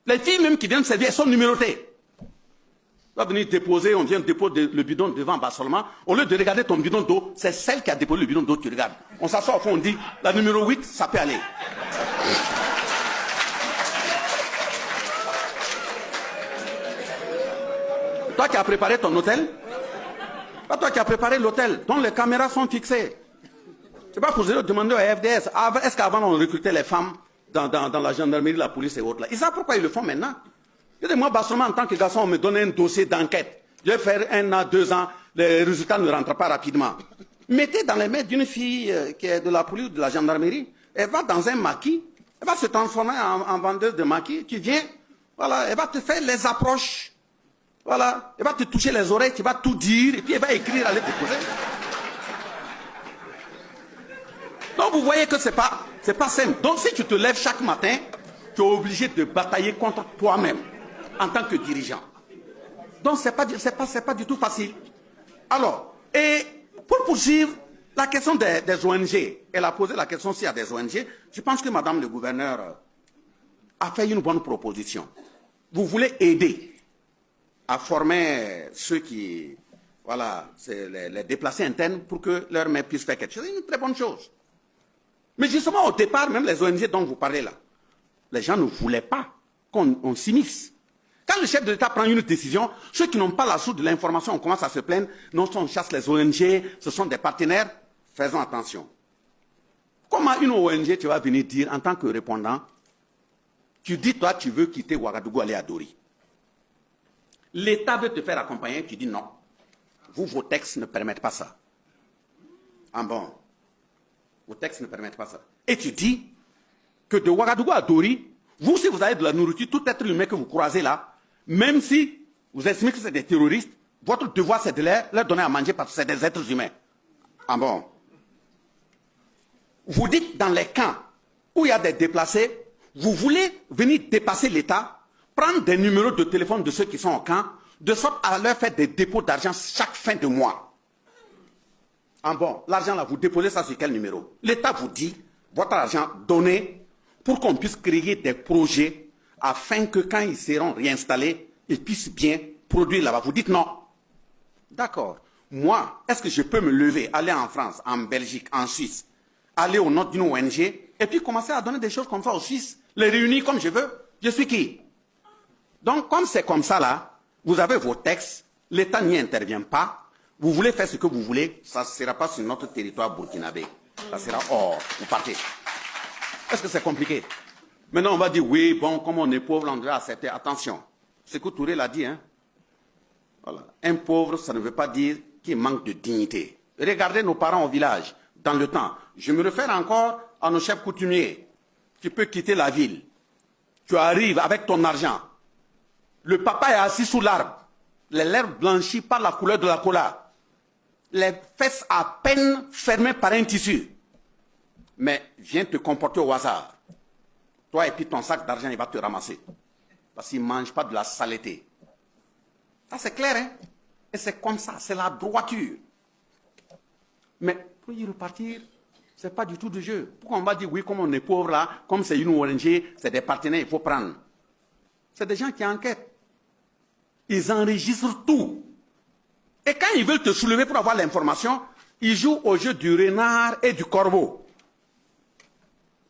Les filles même qui viennent servir, elles sont numérotées. Tu vas venir déposer, on vient déposer le bidon devant Bassolma. Au lieu de regarder ton bidon d'eau, c'est celle qui a déposé le bidon d'eau que tu regardes. On s'assoit au fond, on dit, la numéro 8, ça peut aller. Toi qui as préparé ton hôtel, pas toi qui as préparé l'hôtel, dont les caméras sont fixées. C'est pas pour demander au FDS, est-ce qu'avant on recrutait les femmes dans la gendarmerie, la police et autres là. Ils savent pourquoi ils le font maintenant. Moi, Bassolma, en tant que garçon, on me donne un dossier d'enquête. Je vais faire 1 an, 2 ans, les résultats ne rentrent pas rapidement. Mettez dans les mains d'une fille qui est de la police ou de la gendarmerie, elle va dans un maquis, elle va se transformer en vendeuse de maquis, tu viens, voilà, elle va te faire les approches, voilà, elle va te toucher les oreilles, tu vas tout dire, et puis elle va écrire, aller déposer. Donc vous voyez que c'est pas simple. Donc si tu te lèves chaque matin, tu es obligé de batailler contre toi-même en tant que dirigeant. Donc c'est pas du tout facile. Alors, et pour poursuivre, la question des ONG, elle a posé la question s'il y a des ONG. Je pense que Madame le gouverneur a fait une bonne proposition. Vous voulez aider à former ceux qui, voilà, les déplacés internes pour que leur mère puisse faire quelque chose. C'est une très bonne chose. Mais justement, au départ, même les ONG dont vous parlez là, les gens ne voulaient pas qu'on s'immisce. Quand le chef de l'État prend une décision, ceux qui n'ont pas la source de l'information, on commence à se plaindre, non, on chasse les ONG, ce sont des partenaires, faisons attention. Comment une ONG, tu vas venir dire, en tant que répondant, tu dis, toi, tu veux quitter Ouagadougou, aller à Dori. L'État veut te faire accompagner, tu dis non. Vous, vos textes ne permettent pas ça. Ah bon? Vos textes ne permettent pas ça. Et tu dis que de Ouagadougou à Dori, vous, si vous avez de la nourriture, tout être humain que vous croisez là, même si vous estimez que c'est des terroristes, votre devoir c'est de leur donner à manger parce que c'est des êtres humains. Ah bon? Vous dites dans les camps où il y a des déplacés, vous voulez venir dépasser l'État, prendre des numéros de téléphone de ceux qui sont au camp, de sorte à leur faire des dépôts d'argent chaque fin de mois. Ah bon, l'argent là, vous déposez ça sur quel numéro? L'État vous dit, votre argent donné pour qu'on puisse créer des projets afin que quand ils seront réinstallés, ils puissent bien produire là-bas. Vous dites non. D'accord. Moi, est-ce que je peux me lever, aller en France, en Belgique, en Suisse, aller au nom d'une ONG et puis commencer à donner des choses comme ça aux Suisses, les réunir comme je veux? Je suis qui? Donc, comme c'est comme ça là, vous avez vos textes, l'État n'y intervient pas. Vous voulez faire ce que vous voulez, ça ne sera pas sur notre territoire burkinabé. Ça sera hors, vous partez. Est-ce que c'est compliqué? Maintenant, on va dire, oui, bon, comme on est pauvre, on doit accepter. Attention, ce que Touré l'a dit, hein. Voilà. Un pauvre, ça ne veut pas dire qu'il manque de dignité. Regardez nos parents au village, dans le temps. Je me réfère encore à nos chefs coutumiers. Tu peux quitter la ville. Tu arrives avec ton argent. Le papa est assis sous l'arbre. Les lèvres blanchies par la couleur de la cola. Les fesses à peine fermées par un tissu. Mais viens te comporter au hasard. Toi et puis ton sac d'argent, il va te ramasser. Parce qu'il ne mange pas de la saleté. Ça c'est clair, hein? Et c'est comme ça, c'est la droiture. Mais pour y repartir, ce n'est pas du tout de jeu. Pourquoi on va dire, oui, comme on est pauvre là, comme c'est une ONG, c'est des partenaires, il faut prendre. C'est des gens qui enquêtent. Ils enregistrent tout. Et quand ils veulent te soulever pour avoir l'information, ils jouent au jeu du renard et du corbeau.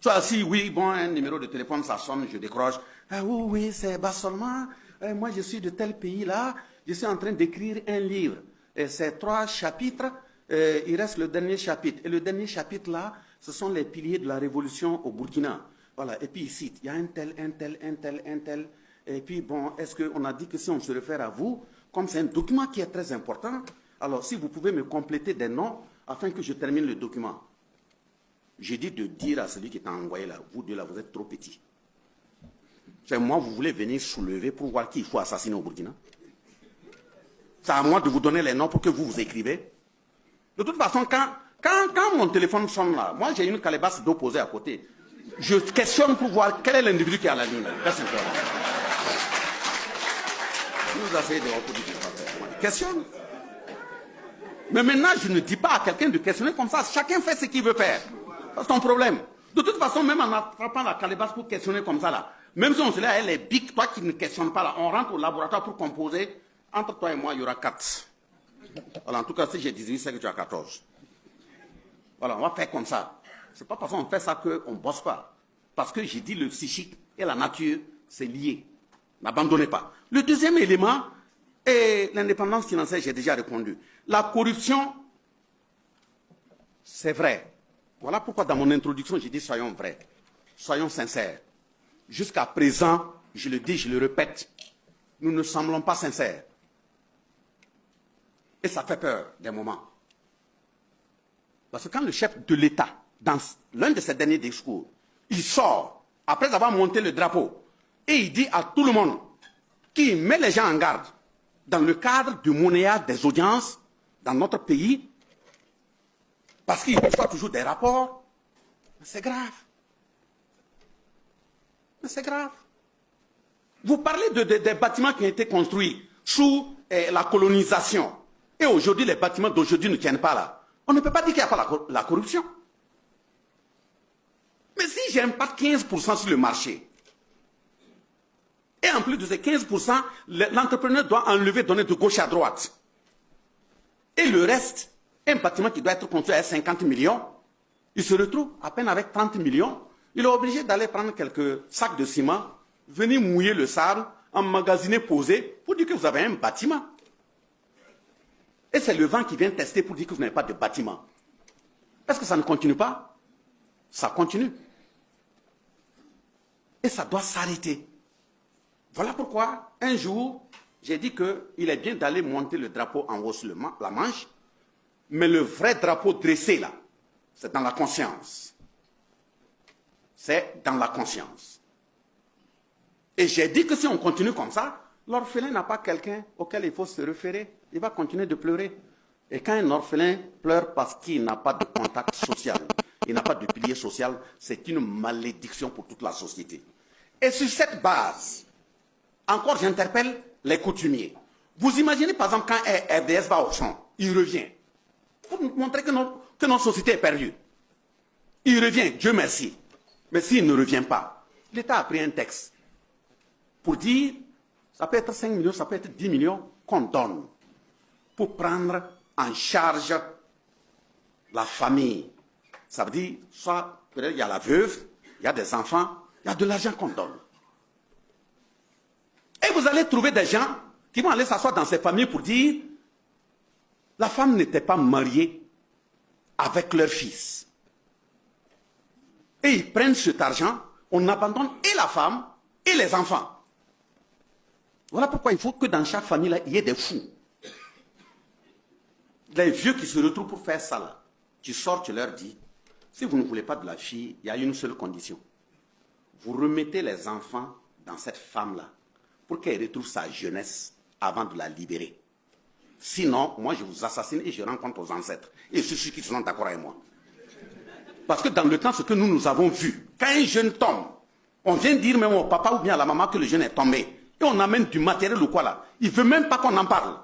Soit si, oui, bon, un numéro de téléphone, ça sonne, je décroche. Ah oui, oui, c'est Bassolma. Moi, je suis de tel pays là. Je suis en train d'écrire un livre. Et c'est 3 chapitres. Il reste le dernier chapitre. Et le dernier chapitre là, ce sont les piliers de la révolution au Burkina. Voilà. Et puis il cite, il y a un tel, un tel, un tel, un tel. Et puis bon, est-ce qu'on a dit que si on se réfère à vous, comme c'est un document qui est très important, alors si vous pouvez me compléter des noms afin que je termine le document. J'ai dit de dire à celui qui t'a envoyé là, vous deux là, vous êtes trop petits. C'est moi, vous voulez venir soulever pour voir qui il faut assassiner au Burkina. C'est à moi de vous donner les noms pour que vous vous écrivez. De toute façon, quand mon téléphone sonne là, moi j'ai une calebasse d'eau posée à côté. Je questionne pour voir quel est l'individu qui est à la ligne. Vous avez des oppositions. Questionne. Mais maintenant, je ne dis pas à quelqu'un de questionner comme ça. Chacun fait ce qu'il veut faire. C'est ton problème. De toute façon, même en attrapant la calebasse pour questionner comme ça, là, Même si on se lève avec les bics, toi qui ne questionnes pas là, on rentre au laboratoire pour composer. Entre toi et moi, il y aura 4. Voilà, en tout cas, si j'ai 18, c'est que tu as 14. Voilà, on va faire comme ça. C'est pas parce qu'on fait ça qu'on ne bosse pas. Parce que j'ai dit le psychique et la nature, c'est lié. N'abandonnez pas. Le deuxième élément est l'indépendance financière, j'ai déjà répondu. La corruption, c'est vrai. Voilà pourquoi dans mon introduction, j'ai dit soyons vrais, soyons sincères. Jusqu'à présent, je le dis, je le répète, nous ne semblons pas sincères. Et ça fait peur des moments. Parce que quand le chef de l'État, dans l'un de ses derniers discours, il sort, après avoir monté le drapeau, et il dit à tout le monde qu'il met les gens en garde dans le cadre du monnayage des audiences dans notre pays, parce qu'il reçoit toujours des rapports, c'est grave. Mais c'est grave. Vous parlez des bâtiments qui ont été construits sous la colonisation. Et aujourd'hui, les bâtiments d'aujourd'hui ne tiennent pas là. On ne peut pas dire qu'il n'y a pas la corruption. Mais si j'impacte 15% sur le marché, et en plus de ces 15%, l'entrepreneur doit enlever, donner de gauche à droite. Et le reste, un bâtiment qui doit être construit à 50 millions, il se retrouve à peine avec 30 millions. Il est obligé d'aller prendre quelques sacs de ciment, venir mouiller le sable, emmagasiner, poser, pour dire que vous avez un bâtiment. Et c'est le vent qui vient tester pour dire que vous n'avez pas de bâtiment. Est-ce que ça ne continue pas? Ça continue. Et ça doit s'arrêter. Voilà pourquoi, un jour, j'ai dit qu'il est bien d'aller monter le drapeau en haut sur la manche, mais le vrai drapeau dressé là, c'est dans la conscience. C'est dans la conscience. Et j'ai dit que si on continue comme ça, l'orphelin n'a pas quelqu'un auquel il faut se référer. Il va continuer de pleurer. Et quand un orphelin pleure parce qu'il n'a pas de contact social, il n'a pas de pilier social, c'est une malédiction pour toute la société. Et sur cette base, encore j'interpelle les coutumiers. Vous imaginez par exemple quand RDS va au champ, il revient. Pour nous montrer que notre société est perdue. Il revient, Dieu merci. Mais s'il ne revient pas, l'État a pris un texte pour dire, ça peut être 5 millions, ça peut être 10 millions qu'on donne pour prendre en charge la famille. Ça veut dire, soit peut-être il y a la veuve, il y a des enfants, il y a de l'argent qu'on donne. Et vous allez trouver des gens qui vont aller s'asseoir dans ces familles pour dire, la femme n'était pas mariée avec leur fils. Et ils prennent cet argent, on abandonne et la femme et les enfants. Voilà pourquoi il faut que dans chaque famille, là, il y ait des fous. Les vieux qui se retrouvent pour faire ça, là, tu sors, tu leur dis, si vous ne voulez pas de la fille, il y a une seule condition. Vous remettez les enfants dans cette femme-là pour qu'elle retrouve sa jeunesse avant de la libérer. Sinon, moi, je vous assassine et je rencontre aux ancêtres. Et je suis sûr qu'ils seront d'accord avec moi. Parce que dans le temps, ce que nous avons vu, quand un jeune tombe, on vient dire même au papa ou bien à la maman que le jeune est tombé. Et on amène du matériel ou quoi là. Il ne veut même pas qu'on en parle.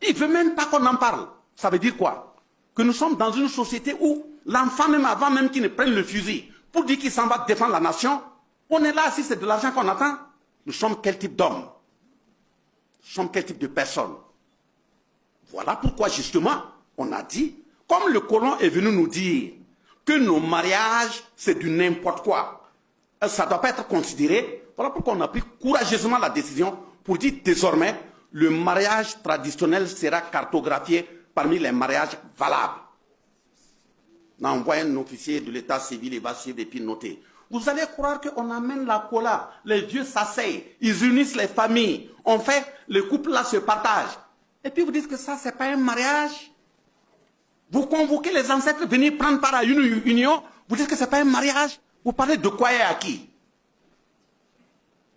Il ne veut même pas qu'on en parle. Ça veut dire quoi? Que nous sommes dans une société où l'enfant, même avant même qu'il ne prenne le fusil, pour dire qu'il s'en va défendre la nation, on est là, si c'est de l'argent qu'on attend. Nous sommes quel type d'hommes? Nous sommes quel type de personnes? Voilà pourquoi justement, on a dit, comme le colon est venu nous dire que nos mariages, c'est du n'importe quoi, ça ne doit pas être considéré. Voilà pourquoi on a pris courageusement la décision pour dire désormais, le mariage traditionnel sera cartographié parmi les mariages valables. On envoie un officier de l'état civil, il va suivre et puis noter. Vous allez croire qu'on amène la cola, les vieux s'asseyent, ils unissent les familles, on fait, le couple là se partage. Et puis vous dites que ça, c'est pas un mariage. Vous convoquez les ancêtres venir prendre part à une union, vous dites que c'est pas un mariage. Vous parlez de quoi et à qui?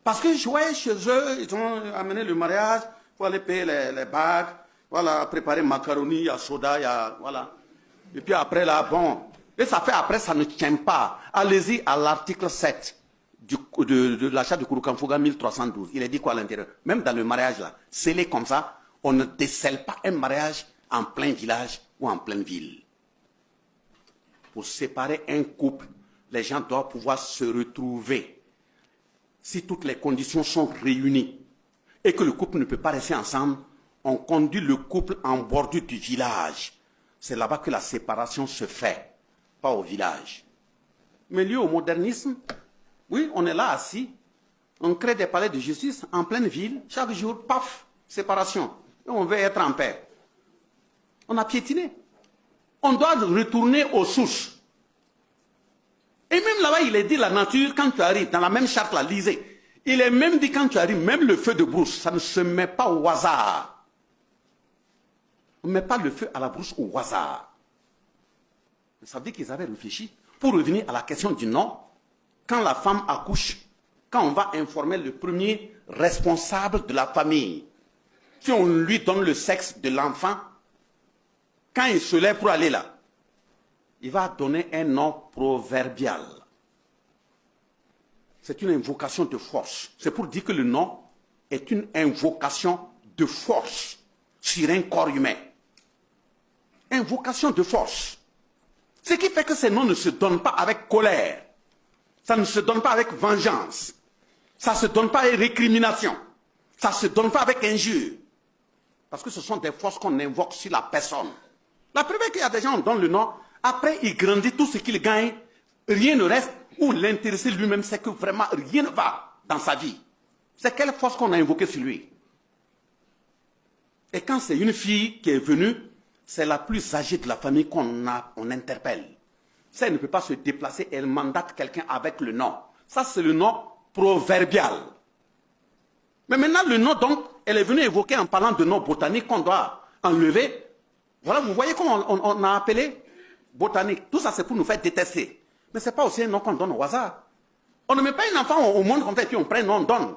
Parce que ouais, chez eux, ils ont amené le mariage, il faut aller payer les bagues, voilà, préparer macaroni, il y a soda, il y a, voilà. Et puis après là, bon, et ça fait après, ça ne tient pas. Allez-y à l'article 7 de l'achat de Kouroukanfouga 1312. Il est dit quoi à l'intérieur? Même dans le mariage là, scellé comme ça, on ne décèle pas un mariage en plein village ou en pleine ville. Pour séparer un couple les gens doivent pouvoir se retrouver. Si toutes les conditions sont réunies et que le couple ne peut pas rester ensemble, on conduit le couple en bordure du village. C'est là-bas que la séparation se fait, pas au village. Mais lié au modernisme, oui, on est là assis, on crée des palais de justice en pleine ville, chaque jour, paf, séparation. Et on veut être en paix. On a piétiné. On doit retourner aux sources. Et même là-bas, il est dit la nature, quand tu arrives, dans la même charte, là, lisez. Il est même dit quand tu arrives, même le feu de brousse, ça ne se met pas au hasard. On ne met pas le feu à la brousse au hasard. Ça veut dire qu'ils avaient réfléchi. Pour revenir à la question du nom, quand la femme accouche, quand on va informer le premier responsable de la famille, si on lui donne le sexe de l'enfant, quand il se lève pour aller là, il va donner un nom proverbial. C'est une invocation de force. C'est pour dire que le nom est une invocation de force sur un corps humain. Invocation de force. Ce qui fait que ces noms ne se donnent pas avec colère. Ça ne se donne pas avec vengeance. Ça ne se donne pas avec récrimination. Ça ne se donne pas avec injure. Parce que ce sont des forces qu'on invoque sur la personne. La preuve est qu'il y a des gens qui donnent le nom, après il grandit, tout ce qu'il gagne, rien ne reste, ou l'intéressé lui-même sait que vraiment rien ne va dans sa vie. C'est quelle force qu'on a invoquée sur lui? Et quand c'est une fille qui est venue, c'est la plus âgée de la famille qu'on interpelle. Ça, elle ne peut pas se déplacer, elle mandate quelqu'un avec le nom. Ça, c'est le nom proverbial. Mais maintenant, le nom, donc, elle est venue évoquer en parlant de nom botanique qu'on doit enlever. Voilà, vous voyez comment on a appelé botanique. Tout ça, c'est pour nous faire détester. Mais ce n'est pas aussi un nom qu'on donne au hasard. On ne met pas un enfant au monde comme ça et puis on prend un nom, on donne.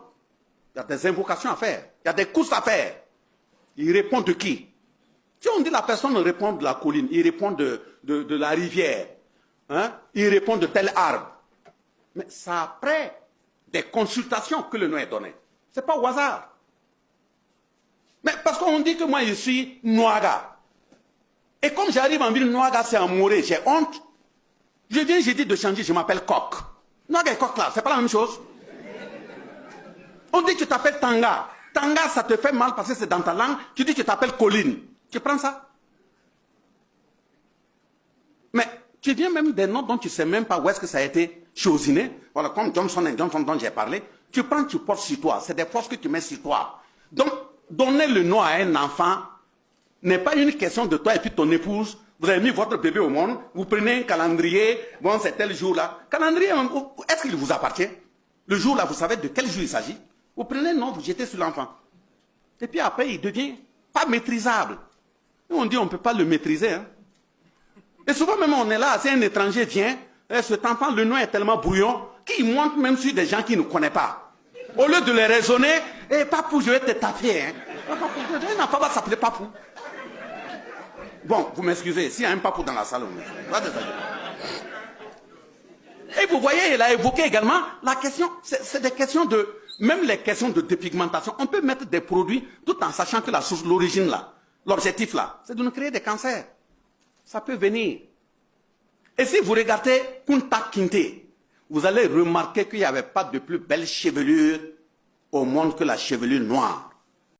Il y a des invocations à faire. Il y a des courses à faire. Il répond de qui? Si on dit la personne répond de la colline, il répond de la rivière, hein? Il répond de tel arbre. Mais c'est après des consultations que le nom est donné. Ce n'est pas au hasard. Mais parce qu'on dit que moi je suis Noaga. Et comme j'arrive en ville, Noaga c'est amoureux, j'ai honte. Je viens, j'ai dit de changer, je m'appelle Coq. Noaga et Coq là, c'est pas la même chose. On dit que tu t'appelles Tanga. Tanga, ça te fait mal parce que c'est dans ta langue. Tu dis que tu t'appelles Colline. Tu prends ça? Mais tu viens même des noms dont tu ne sais même pas où est-ce que ça a été chosiné. Voilà, comme Johnson et Johnson dont j'ai parlé. Tu prends, tu portes sur toi. C'est des forces que tu mets sur toi. Donc, donner le nom à un enfant n'est pas une question de toi et puis ton épouse. Vous avez mis votre bébé au monde, vous prenez un calendrier, bon, c'est tel jour-là. Calendrier, est-ce qu'il vous appartient? Le jour-là, vous savez de quel jour il s'agit? Vous prenez un nom, vous jetez sur l'enfant. Et puis après, il devient pas maîtrisable. Et on dit on ne peut pas le maîtriser. Hein. Et souvent même on est là, si un étranger vient, et cet enfant, le nom est tellement brouillon, qu'il monte même sur des gens qui ne connaissent pas. Au lieu de les raisonner, eh, Papou, je vais te taper. Hein. Un enfant va s'appeler Papou. Bon, vous m'excusez, s'il y a un Papou dans la salle, et vous voyez, il a évoqué également la question, c'est des questions de, même les questions de dépigmentation. On peut mettre des produits tout en sachant que la source, l'origine là, l'objectif là, c'est de nous créer des cancers. Ça peut venir. Et si vous regardez Kunta Kinte, vous allez remarquer qu'il n'y avait pas de plus belle chevelure au monde que la chevelure noire.